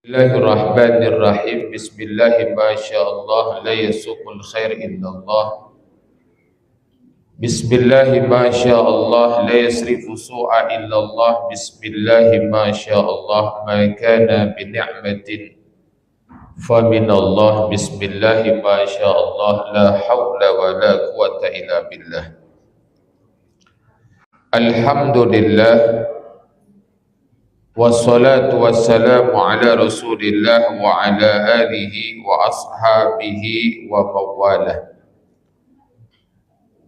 Bismillahirrahmanirrahim. Bismillah ma syaallah la yasuqul khair illallah. Bismillah ma syaallah la yasrifu su'a illallah. Bismillah ma syaallah ma kana bi ni'matin fa minallah. Bismillah ma syaallah la haula wa la quwata illa billah. Alhamdulillah wassalatu wassalamu ala rasulillah wa ala alihi wa ashabihi wa mawalah.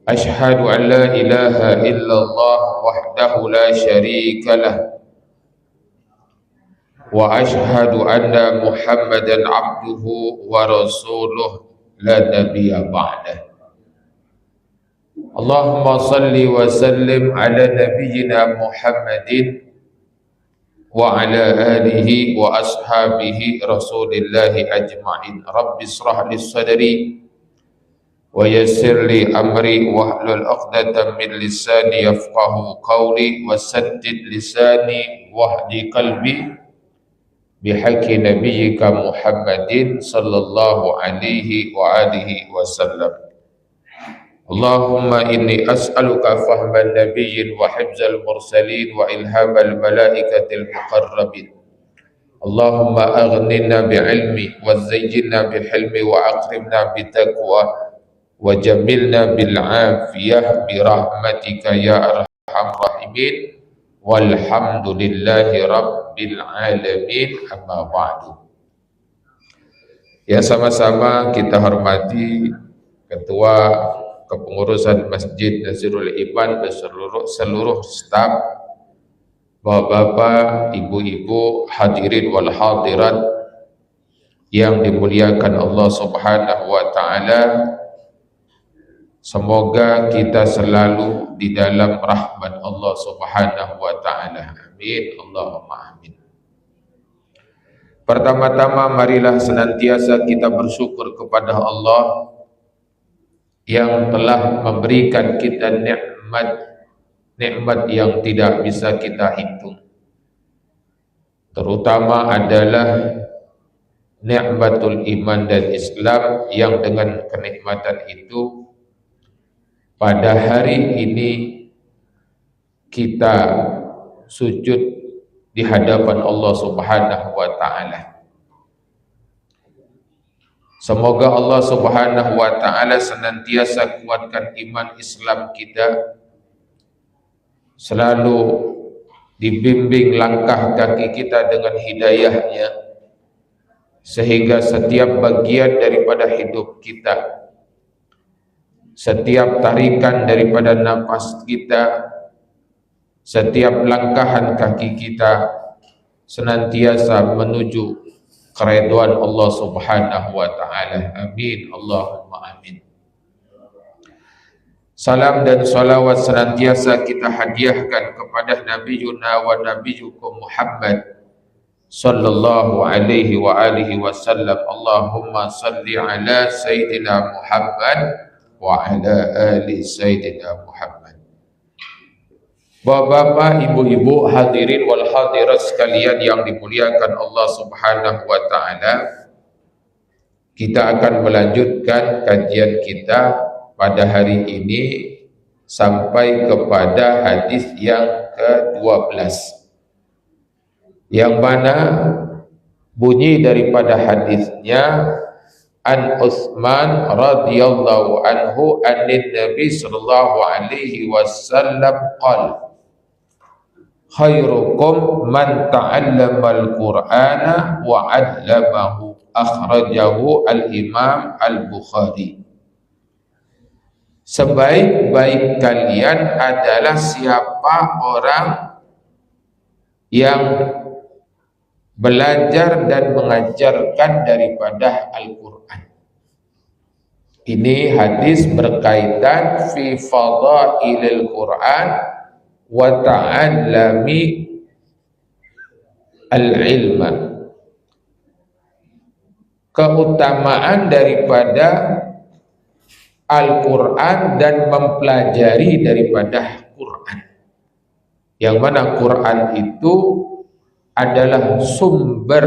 Ashhadu an la ilaha illallah wahdahu la syarika lah wa ashhadu anna muhammadan abduhu wa rasuluh la nabiyya ba'dah. Allahumma salli wa sallim ala nabiyyina Muhammadin wa ala alihi wa ashabihi rasulillahi ajma'in. Rabbi israh li sadri wa yassir li amri wahlul 'uqdatam min lisani yafqahu qawli wa saddid lisani wahdi qalbi bihaqqi nabiyyika Muhammadin sallallahu alaihi wa alihi wasallam. Allahumma inni as'aluka fahman nabiyyin wa hifzal mursalin wa ilhamal malaikatil muqarrabin. Allahumma aghnina bi'ilmi wa zayyinna bihilmi wa akrimna bitaqwa wa jamilna bil'afiyah birahmatika ya arhamar rahimin. Walhamdulillahi rabbil alamin. Amma ba'du. Ya, sama-sama kita hormati Ketua Kepengurusan Masjid Nazirul Iman dan seluruh staf, bapak-bapak, ibu-ibu, hadirin wal hadirat yang dimuliakan Allah Subhanahu wa taala. Semoga kita selalu di dalam rahmat Allah Subhanahu wa taala. Amin. Allahumma amin. Pertama-tama marilah senantiasa kita bersyukur kepada Allah yang telah memberikan kita nikmat yang tidak bisa kita hitung. Terutama adalah nikmatul iman dan Islam, yang dengan kenikmatan itu pada hari ini kita sujud di hadapan Allah Subhanahu wa taala. Semoga Allah Subhanahu wa taala senantiasa kuatkan iman Islam kita, selalu dibimbing langkah kaki kita dengan hidayahnya, sehingga setiap bagian daripada hidup kita, setiap tarikan daripada nafas kita, setiap langkahan kaki kita senantiasa menuju keridhaan Allah Subhanahu wa taala. Amin. Allahumma amin. Salam dan salawat senantiasa kita hadiahkan kepada Nabiyuna wa Nabiyukum Muhammad sallallahu alaihi wa alihi wasallam. Allahumma salli ala Sayyidina Muhammad wa ala ali Sayyidina Muhammad. Bapak-bapak, ibu-ibu, hadirin wal hadirat sekalian yang dimuliakan Allah Subhanahu wa taala, kita akan melanjutkan kajian kita pada hari ini sampai kepada hadis yang ke-12, yang mana bunyi daripada hadisnya, an Utsman radhiyallahu anhu anin Nabi sallallahu alaihi wasallam qala khairukum man ta'allamal Qur'ana wa 'allamahu. Akhrajahu al-Imam al-Bukhari. Sebaik-baik kalian adalah siapa orang yang belajar dan mengajarkan daripada Al-Quran. Ini hadis berkaitan fi fadailil Quran wa ta'allami al-ilma, keutamaan daripada Al-Quran dan mempelajari daripada Quran, yang mana Quran itu adalah sumber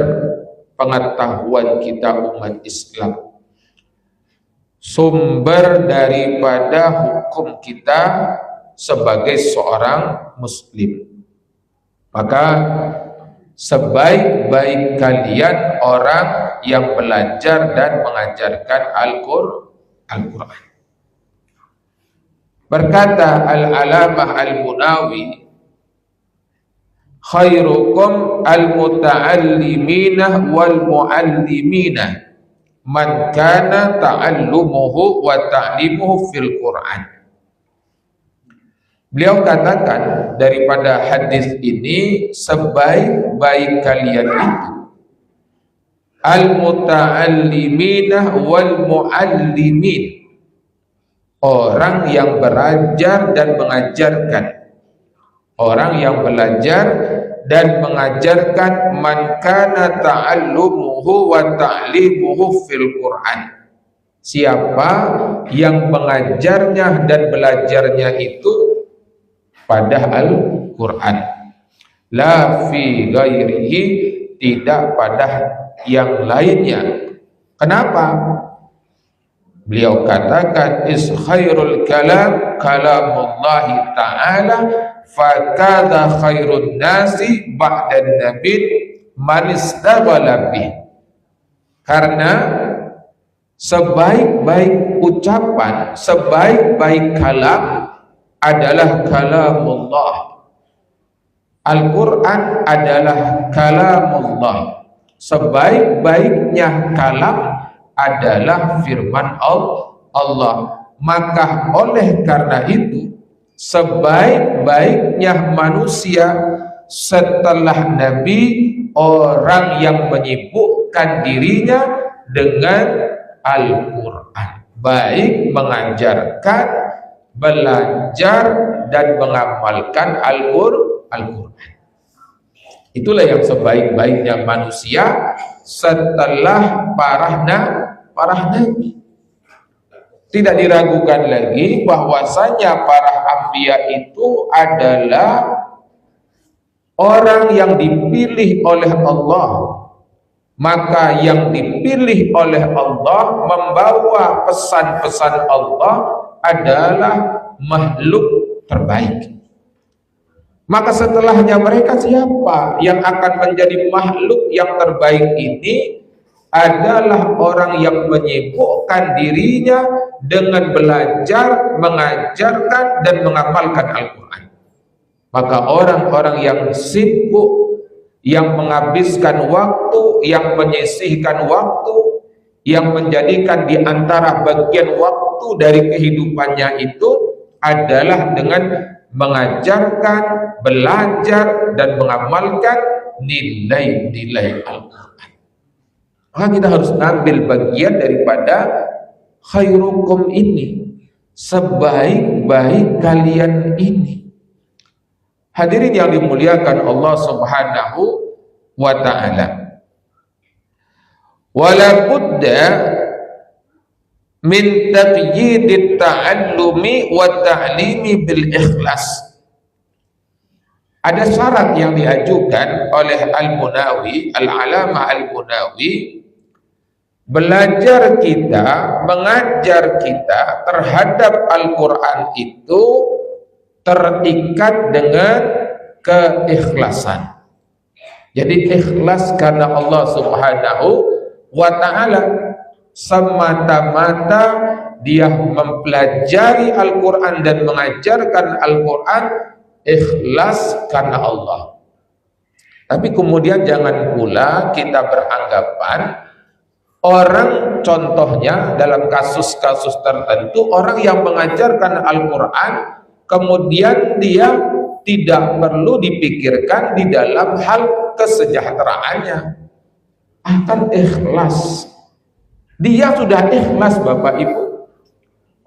pengetahuan kita umat Islam, sumber daripada hukum kita sebagai seorang muslim. Maka sebaik-baik kalian orang yang belajar dan mengajarkan Al-Quran. Berkata Al-Alamah Al-Munawi, khairukum al-muta'allimina wal-mu'allimina man kana ta'allumuhu wa ta'limuhu fil Quran. Beliau katakan daripada hadis ini, sebaik-baik kalian itu al-muta'allimina wal-mu'allimin, orang yang belajar dan mengajarkan, orang yang belajar dan mengajarkan, man kana ta'allumuhu wa ta'limuhu fil Quran, siapa yang mengajarnya dan belajarnya itu pada Al-Quran, la fi ghairihi, tidak pada yang lainnya. Kenapa? Beliau katakan, is khairul kalam kalamullahi ta'ala, fakadha khairun nasi ba'dan nabi man istaghala bih. Karena sebaik-baik ucapan, sebaik-baik kalam adalah kalamullah. Al-Quran adalah kalamullah. Sebaik-baiknya kalam adalah firman Allah. Maka oleh karena itu, sebaik-baiknya manusia setelah Nabi, orang yang menyibukkan dirinya dengan Al-Quran, baik mengajarkan, belajar dan mengamalkan Al-Quran. Itulah yang sebaik-baiknya manusia setelah para nabi. Tidak diragukan lagi bahwasanya para anbiya itu adalah orang yang dipilih oleh Allah. Maka yang dipilih oleh Allah membawa pesan-pesan Allah adalah makhluk terbaik. Maka setelahnya mereka siapa yang akan menjadi makhluk yang terbaik ini? Adalah orang yang menyibukkan dirinya dengan belajar, mengajarkan dan mengamalkan Al-Quran. Maka orang-orang yang sibuk, yang menghabiskan waktu, yang menyisihkan waktu, yang menjadikan di antara bagian waktu dari kehidupannya itu adalah dengan mengajarkan, belajar dan mengamalkan nilai-nilai Al-Quran. Maka kita harus ngambil bagian daripada khairukum ini, sebaik-baik kalian ini. Hadirin yang dimuliakan Allah Subhanahu wa ta'ala, wala budda min taqyidit ta'allumi wa ta'limi bil ikhlas. Ada syarat yang diajukan oleh Al-Munawi, Al-Alamah Al-Munawi, belajar kita, mengajar kita terhadap Al-Quran itu terikat dengan keikhlasan. Jadi ikhlas karena Allah Subhanahu wa ta'ala, semata-mata dia mempelajari Al-Quran dan mengajarkan Al-Quran ikhlas karena Allah. Tapi kemudian jangan pula kita beranggapan orang, contohnya dalam kasus-kasus tertentu, orang yang mengajarkan Al-Quran kemudian dia tidak perlu dipikirkan di dalam hal kesejahteraannya, akan ikhlas. Dia sudah ikhlas, Bapak Ibu.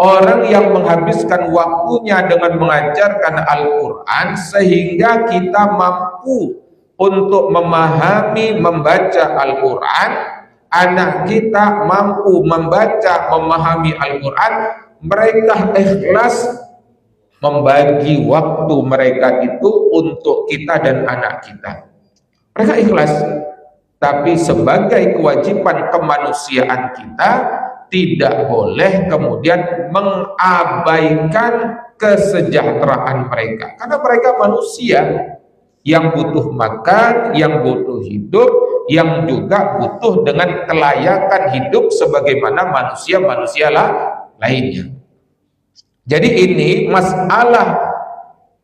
Orang yang menghabiskan waktunya dengan mengajarkan Al-Quran sehingga kita mampu untuk memahami, membaca Al-Quran, anak kita mampu membaca, memahami Al-Quran, mereka ikhlas membagi waktu mereka itu untuk kita dan anak kita. Mereka ikhlas. Tapi sebagai kewajiban kemanusiaan kita, tidak boleh kemudian mengabaikan kesejahteraan mereka, karena mereka manusia yang butuh makan, yang butuh hidup, yang juga butuh dengan kelayakan hidup sebagaimana manusia-manusia lainnya. Jadi ini masalah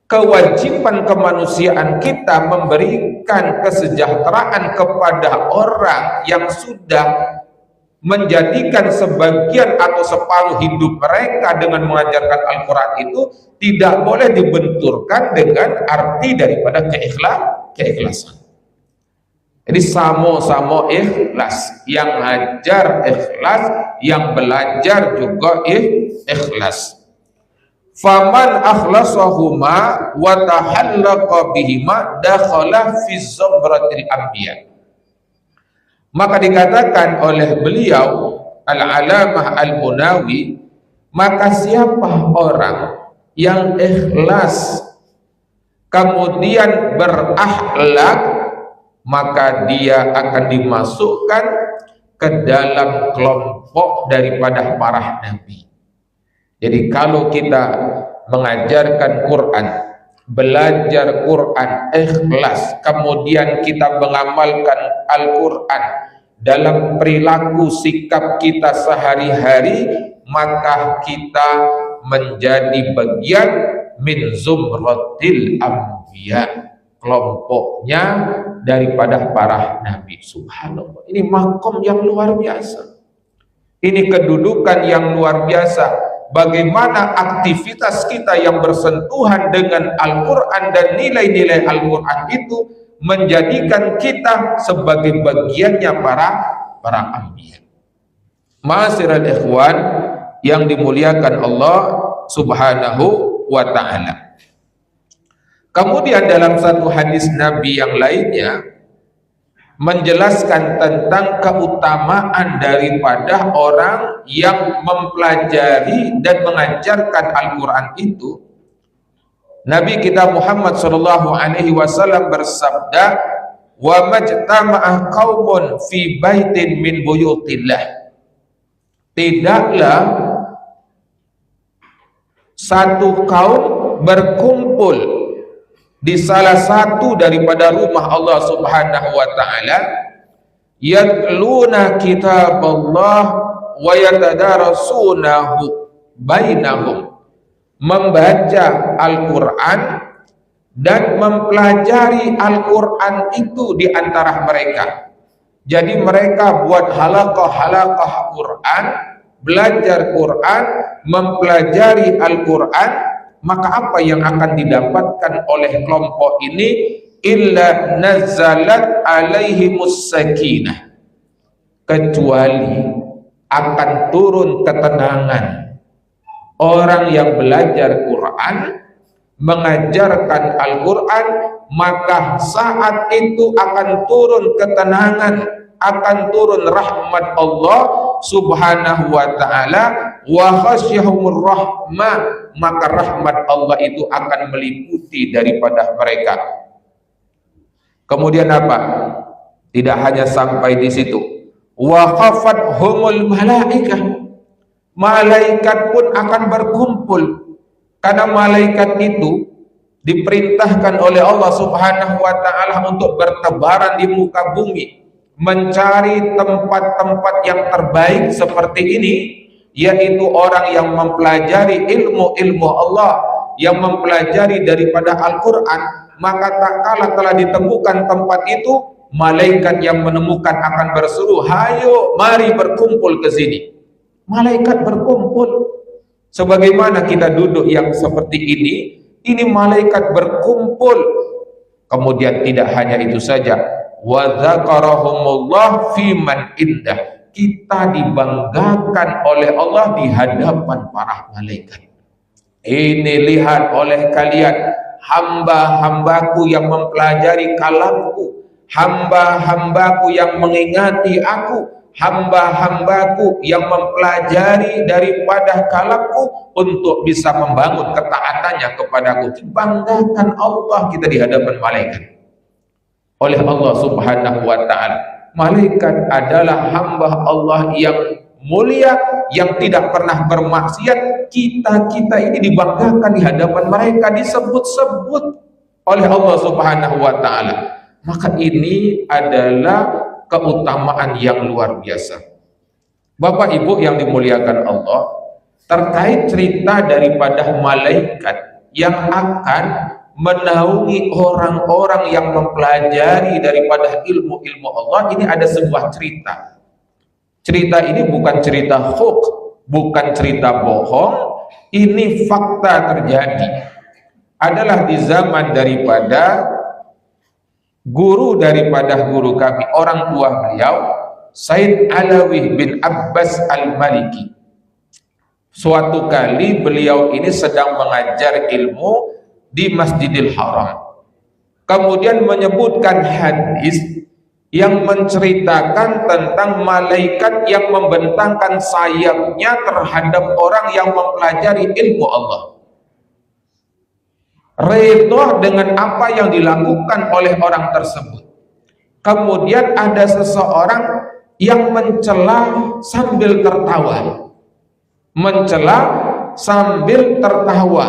kewajiban kemanusiaan kita memberikan kesejahteraan kepada orang yang sudah menjadikan sebagian atau separuh hidup mereka dengan mengajarkan Al-Quran itu tidak boleh dibenturkan dengan arti daripada keikhlasan. Jadi sama-sama ikhlas, yang ngajar ikhlas, yang belajar juga ikhlas. Faman akhlasahuma wa tahallaqa bihima dakhala fi zamratil anbiya. Maka dikatakan oleh beliau Al-Alamah Al-Munawi, maka siapa orang yang ikhlas kemudian berakhlak, maka dia akan dimasukkan ke dalam kelompok daripada para nabi. Jadi kalau kita mengajarkan Quran, belajar Quran, ikhlas, kemudian kita mengamalkan Al-Quran dalam perilaku sikap kita sehari-hari, maka kita menjadi bagian min zumratil anbiya, kelompoknya daripada para nabi. Subhanallah, ini makom yang luar biasa, ini kedudukan yang luar biasa. Bagaimana aktivitas kita yang bersentuhan dengan Al-Quran dan nilai-nilai Al-Quran itu menjadikan kita sebagai bagiannya para anbiya. Ma'asyiral ikhwan yang dimuliakan Allah Subhanahu wa ta'ala. Kemudian dalam satu hadis Nabi yang lainnya menjelaskan tentang keutamaan daripada orang yang mempelajari dan mengajarkan Al-Quran itu. Nabi kita Muhammad SAW bersabda, wa majtama'a qaumun fi baitin min buyutillah. Tidaklah satu kaum berkumpul di salah satu daripada rumah Allah Subhanahu wa ta'ala, yatluna kitab Allah wa yatadarasunahu bainahum, membaca Al-Quran dan mempelajari Al-Quran itu di antara mereka. Jadi mereka buat halaqah Quran, belajar Quran, mempelajari Al-Quran. Maka apa yang akan didapatkan oleh kelompok ini? Illa nazalat alaihimus sakinah, kecuali akan turun ketenangan. Orang yang belajar Quran, mengajarkan Al-Quran, maka saat itu akan turun ketenangan, akan turun rahmat Allah Subhanahu wa ta'ala, wa khasyahumur rahmah, maka rahmat Allah itu akan meliputi daripada mereka. Kemudian apa? Tidak hanya sampai di situ, wa khafathumul malaikah, malaikat pun akan berkumpul, karena malaikat itu diperintahkan oleh Allah Subhanahu wa ta'ala untuk bertebaran di muka bumi, mencari tempat-tempat yang terbaik seperti ini, yaitu orang yang mempelajari ilmu-ilmu Allah, yang mempelajari daripada Al-Quran. Maka tak kala telah ditemukan tempat itu, malaikat yang menemukan akan berseru, hayo mari berkumpul ke sini. Malaikat berkumpul. Sebagaimana kita duduk yang seperti ini malaikat berkumpul. Kemudian tidak hanya itu saja, wa dzakarahumullah fi man indah, kita dibanggakan oleh Allah di hadapan para malaikat. Ini lihat oleh kalian, hamba-hambaku yang mempelajari kalamku, hamba-hambaku yang mengingati aku, hamba-hambaku yang mempelajari daripada kalamku untuk bisa membangun ketaatannya kepadaku. Dibanggakan Allah kita di hadapan malaikat oleh Allah Subhanahu wa ta'ala. Malaikat adalah hamba Allah yang mulia, yang tidak pernah bermaksiat. Kita ini dibanggakan di hadapan mereka, disebut-sebut oleh Allah Subhanahu wa Ta'ala. Maka ini adalah keutamaan yang luar biasa. Bapak Ibu yang dimuliakan Allah, terkait cerita daripada malaikat yang akan menaungi orang-orang yang mempelajari daripada ilmu-ilmu Allah, ini ada sebuah cerita. Cerita ini bukan cerita hoax, bukan cerita bohong, ini fakta terjadi. Adalah di zaman daripada guru daripada guru kami, orang tua beliau, Said Alawi bin Abbas Al-Maliki. Suatu kali beliau ini sedang mengajar ilmu di Masjidil Haram, kemudian menyebutkan hadis yang menceritakan tentang malaikat yang membentangkan sayapnya terhadap orang yang mempelajari ilmu Allah, redha dengan apa yang dilakukan oleh orang tersebut. Kemudian ada seseorang yang mencela sambil tertawa, mencela sambil tertawa,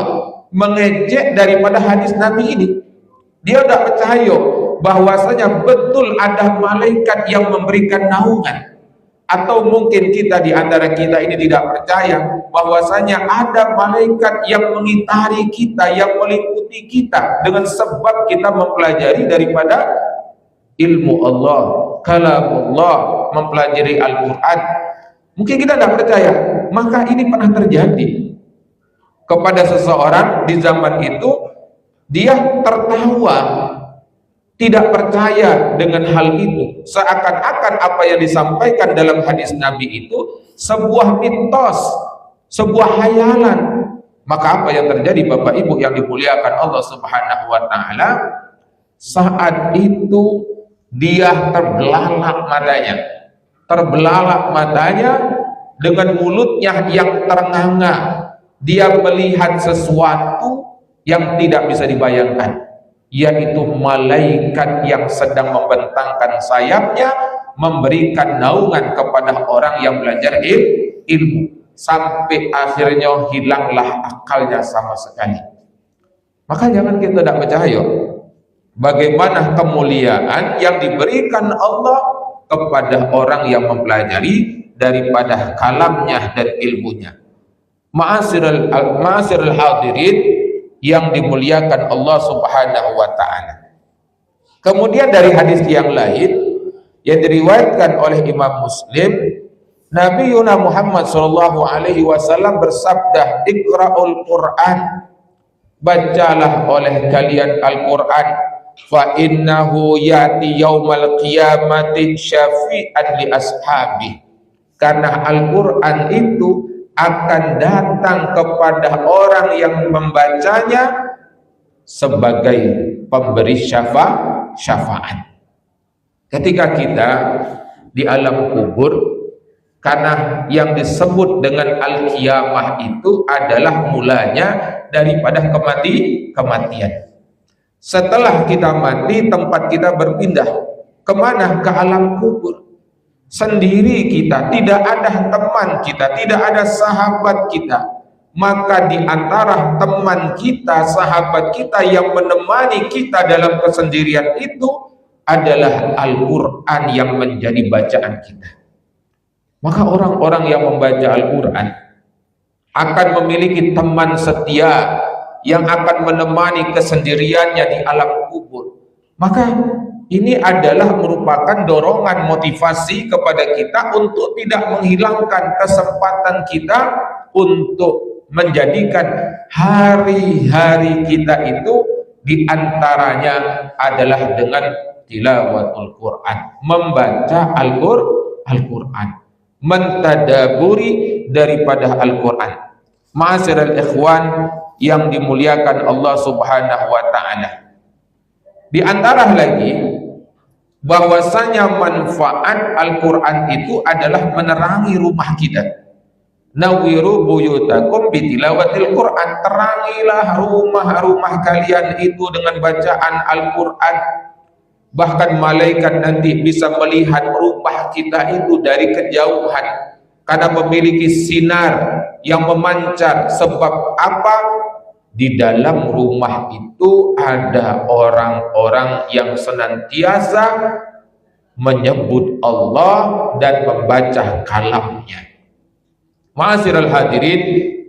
mengejek daripada hadis Nabi ini. Dia tidak percaya bahwasanya betul ada malaikat yang memberikan naungan. Atau mungkin kita di antara kita ini tidak percaya bahwasanya ada malaikat yang mengitari kita, yang meliputi kita dengan sebab kita mempelajari daripada ilmu Allah, kalamullah, mempelajari Al-Quran. Mungkin kita tidak percaya. Maka ini pernah terjadi kepada seseorang di zaman itu. Dia tertawa, tidak percaya dengan hal itu, seakan-akan apa yang disampaikan dalam hadis Nabi itu sebuah mitos, sebuah hayalan. Maka apa yang terjadi Bapak Ibu yang dimuliakan Allah Subhanahu wa Ta'ala? Saat itu dia terbelalak matanya dengan mulutnya yang ternganga. Dia melihat sesuatu yang tidak bisa dibayangkan, yaitu malaikat yang sedang membentangkan sayapnya, memberikan naungan kepada orang yang belajar ilmu, sampai akhirnya hilanglah akalnya sama sekali. Maka jangan kita tidak percaya bagaimana kemuliaan yang diberikan Allah kepada orang yang mempelajari daripada kalamnya dan ilmunya. Ma'asirul hadirin yang dimuliakan Allah Subhanahu wa Ta'ala. Kemudian dari hadis yang lain yang diriwayatkan oleh Imam Muslim, Nabi Muhammad sallallahu alaihi wasallam bersabda, "Iqra'ul Qur'an, bacalah oleh kalian Al-Qur'an, fa innahu yati yaumal qiyamati syafi'an li ashabi." Karena Al-Qur'an itu akan datang kepada orang yang membacanya sebagai pemberi syafaat. Ketika kita di alam kubur, karena yang disebut dengan al-qiyamah itu adalah mulanya daripada kematian. Setelah kita mati, tempat kita berpindah kemana? Ke alam kubur. Sendiri kita, tidak ada teman kita, tidak ada sahabat kita. Maka di antara teman kita, sahabat kita yang menemani kita dalam kesendirian itu adalah Al-Quran yang menjadi bacaan kita. Maka orang-orang yang membaca Al-Quran akan memiliki teman setia yang akan menemani kesendiriannya di alam kubur. Maka ini adalah merupakan dorongan motivasi kepada kita untuk tidak menghilangkan kesempatan kita untuk menjadikan hari-hari kita itu diantaranya adalah dengan tilawatul Quran, membaca Al-Quran, mentadaburi daripada Al-Quran. Ma'asyiral ikhwan yang dimuliakan Allah Subhanahu wa Ta'ala, di antara lagi bahwasanya manfaat Al-Quran itu adalah menerangi rumah kita. Nawiru buyutakum bitilawatil Quran, terangilah rumah-rumah kalian itu dengan bacaan Al-Quran. Bahkan malaikat nanti bisa melihat rumah kita itu dari kejauhan karena memiliki sinar yang memancar. Sebab apa? Di dalam rumah itu ada orang-orang yang senantiasa menyebut Allah dan membaca kalamnya. Ma'asyiral hadirin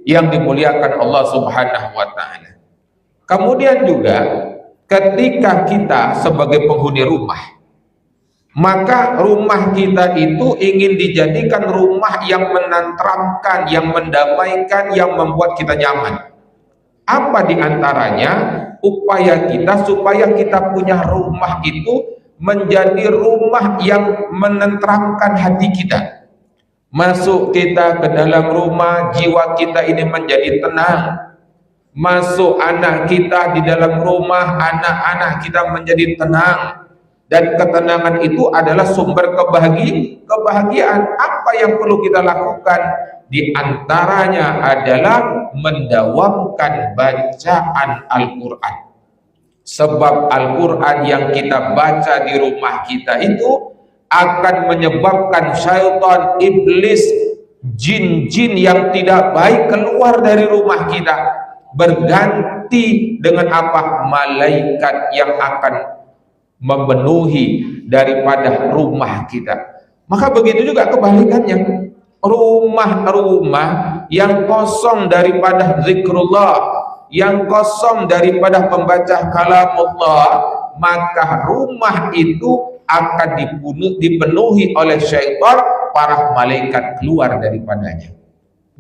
yang dimuliakan Allah Subhanahu wa taala. Kemudian juga ketika kita sebagai penghuni rumah, maka rumah kita itu ingin dijadikan rumah yang menenteramkan, yang mendamaikan, yang membuat kita nyaman. Apa diantaranya upaya kita supaya kita punya rumah itu menjadi rumah yang menenteramkan hati kita. Masuk kita ke dalam rumah, jiwa kita ini menjadi tenang. Masuk anak kita di dalam rumah, anak-anak kita menjadi tenang. Dan ketenangan itu adalah sumber kebahagiaan. Apa yang perlu kita lakukan? Di antaranya adalah mendawamkan bacaan Al-Quran. Sebab Al-Quran yang kita baca di rumah kita itu akan menyebabkan syaitan, iblis, jin-jin yang tidak baik keluar dari rumah kita, berganti dengan apa? Malaikat yang akan memenuhi daripada rumah kita. Maka begitu juga kebalikannya, rumah-rumah yang kosong daripada zikrullah, yang kosong daripada membaca kalamullah, maka rumah itu akan dipenuhi oleh syaitan, para malaikat keluar daripadanya.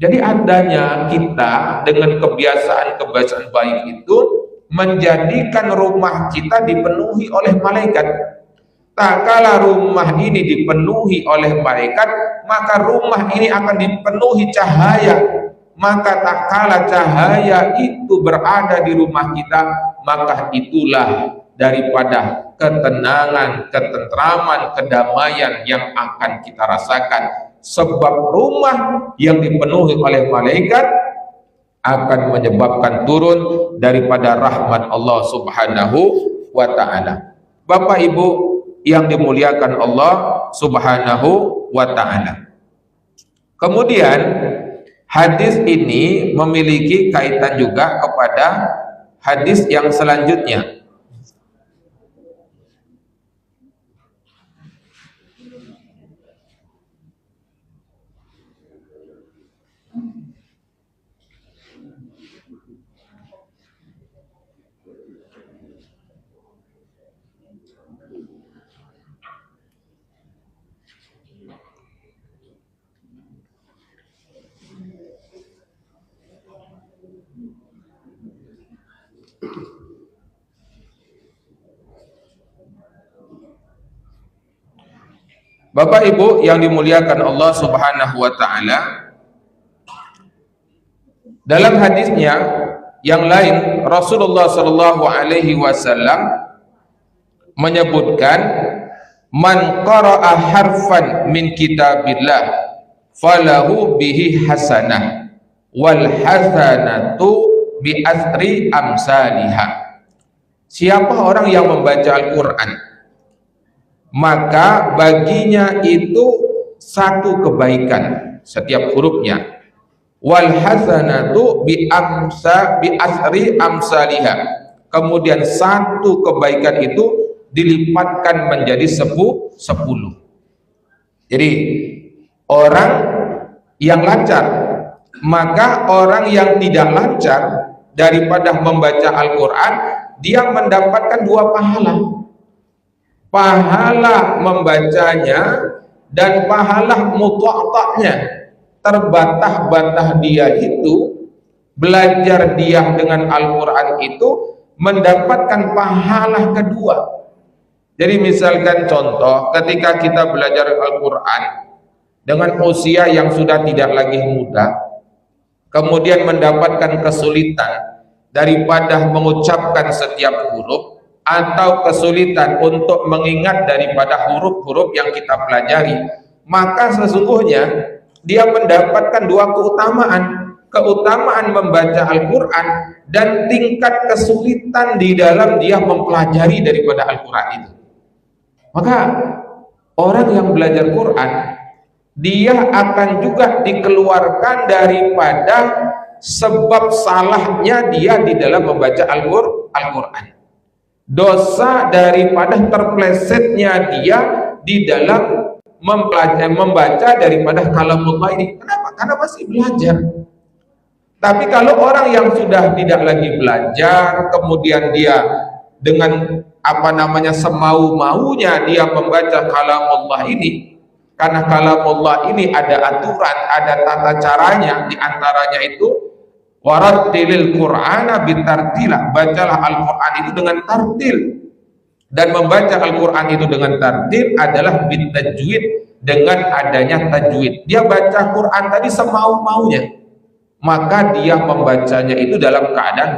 Jadi adanya kita dengan kebiasaan-kebiasaan baik itu menjadikan rumah kita dipenuhi oleh malaikat. Tak kala rumah ini dipenuhi oleh malaikat, maka rumah ini akan dipenuhi cahaya. Maka tak kala cahaya itu berada di rumah kita, maka itulah daripada ketenangan, ketentraman, kedamaian yang akan kita rasakan. Sebab rumah yang dipenuhi oleh malaikat akan menyebabkan turun daripada rahmat Allah Subhanahu wa ta'ala. Bapak Ibu yang dimuliakan Allah Subhanahu wa ta'ala. Kemudian hadis ini memiliki kaitan juga kepada hadis yang selanjutnya. Bapak Ibu yang dimuliakan Allah Subhanahu wa ta'ala, dalam hadisnya yang lain Rasulullah sallallahu alaihi wasallam menyebutkan, man qara'a harfan min kitabillah falahu bihi hasanah wal hasanatu bi asri amsalihah. Siapa orang yang membaca Al-Quran, maka baginya itu satu kebaikan setiap hurufnya. Wal hasanatu bi asri amsalihah. Kemudian satu kebaikan itu dilipatkan menjadi 10. Jadi orang yang lancar, maka orang yang tidak lancar daripada membaca Al-Quran, dia mendapatkan 2 pahala. Pahala membacanya dan pahala mutlaqnya. Terbantah-bantah dia itu, belajar dia dengan Al-Quran itu mendapatkan pahala kedua. Jadi misalkan contoh, ketika kita belajar Al-Quran dengan usia yang sudah tidak lagi muda, kemudian mendapatkan kesulitan daripada mengucapkan setiap huruf, atau kesulitan untuk mengingat daripada huruf-huruf yang kita pelajari, maka sesungguhnya dia mendapatkan 2 keutamaan membaca Al-Quran dan tingkat kesulitan di dalam dia mempelajari daripada Al-Quran itu. Maka orang yang belajar Quran, dia akan juga dikeluarkan daripada sebab salahnya dia di dalam membaca Al-Quran, dosa daripada terplesetnya dia di dalam membaca daripada kalamullah ini. Kenapa? Karena masih belajar. Tapi kalau orang yang sudah tidak lagi belajar, kemudian dia dengan semau-maunya dia membaca kalamullah ini, karena kalamullah ini ada aturan, ada tata caranya. Di antaranya itu warattilil Qur'ana bitartila, bacalah Al-Quran itu dengan tartil. Dan membaca Al-Quran itu dengan tartil adalah bitajwid, dengan adanya tajwid. Dia baca Quran tadi semau-maunya, maka dia membacanya itu dalam keadaan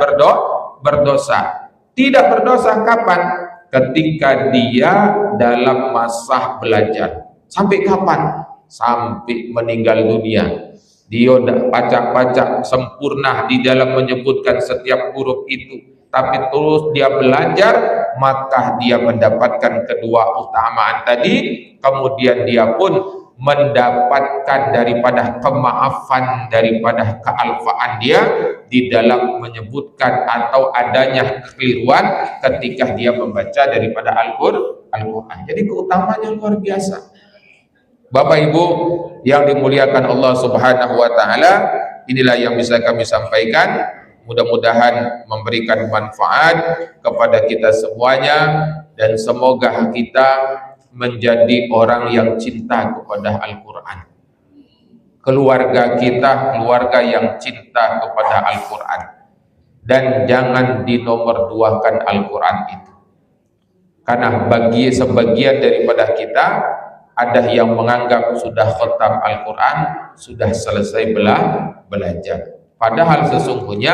berdosa. Tidak berdosa kapan? Ketika dia dalam masa belajar. Sampai kapan? Sampai meninggal dunia. Dia pacak-pacak sempurna di dalam menyebutkan setiap huruf itu, tapi terus dia belajar, maka dia mendapatkan kedua utamaan tadi. Kemudian dia pun mendapatkan daripada kemaafan, daripada kealfaan dia di dalam menyebutkan atau adanya kekeliruan ketika dia membaca daripada Al-Quran. Jadi keutamaannya luar biasa. Bapak Ibu yang dimuliakan Allah Subhanahu wa taala, inilah yang bisa kami sampaikan. Mudah-mudahan memberikan manfaat kepada kita semuanya, dan semoga kita menjadi orang yang cinta kepada Al-Quran. Keluarga kita keluarga yang cinta kepada Al-Quran, dan jangan dinomorduakan Al-Quran itu. Karena bagi sebagian daripada kita ada yang menganggap sudah khatam Al-Quran, sudah selesai belajar. Padahal sesungguhnya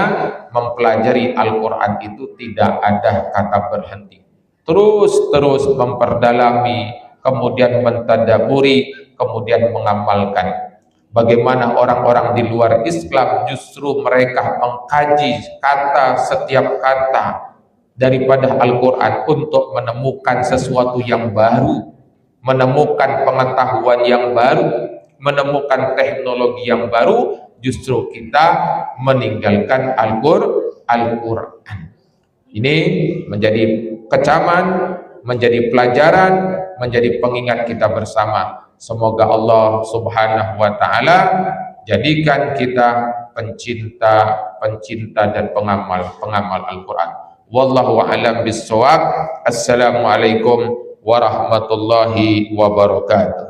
mempelajari Al-Quran itu tidak ada kata berhenti. Terus memperdalami, kemudian mentadaburi, kemudian mengamalkan. Bagaimana orang-orang di luar Islam justru mereka mengkaji setiap kata daripada Al-Quran untuk menemukan sesuatu yang baru, menemukan pengetahuan yang baru, menemukan teknologi yang baru. Justru kita meninggalkan Al-Quran. Ini menjadi kecaman, menjadi pelajaran, menjadi pengingat kita bersama. Semoga Allah Subhanahu wa taala jadikan kita pencinta dan pengamal Al-Quran. Wallahu a'lam bissawab. Assalamualaikum warahmatullahi wabarakatuh.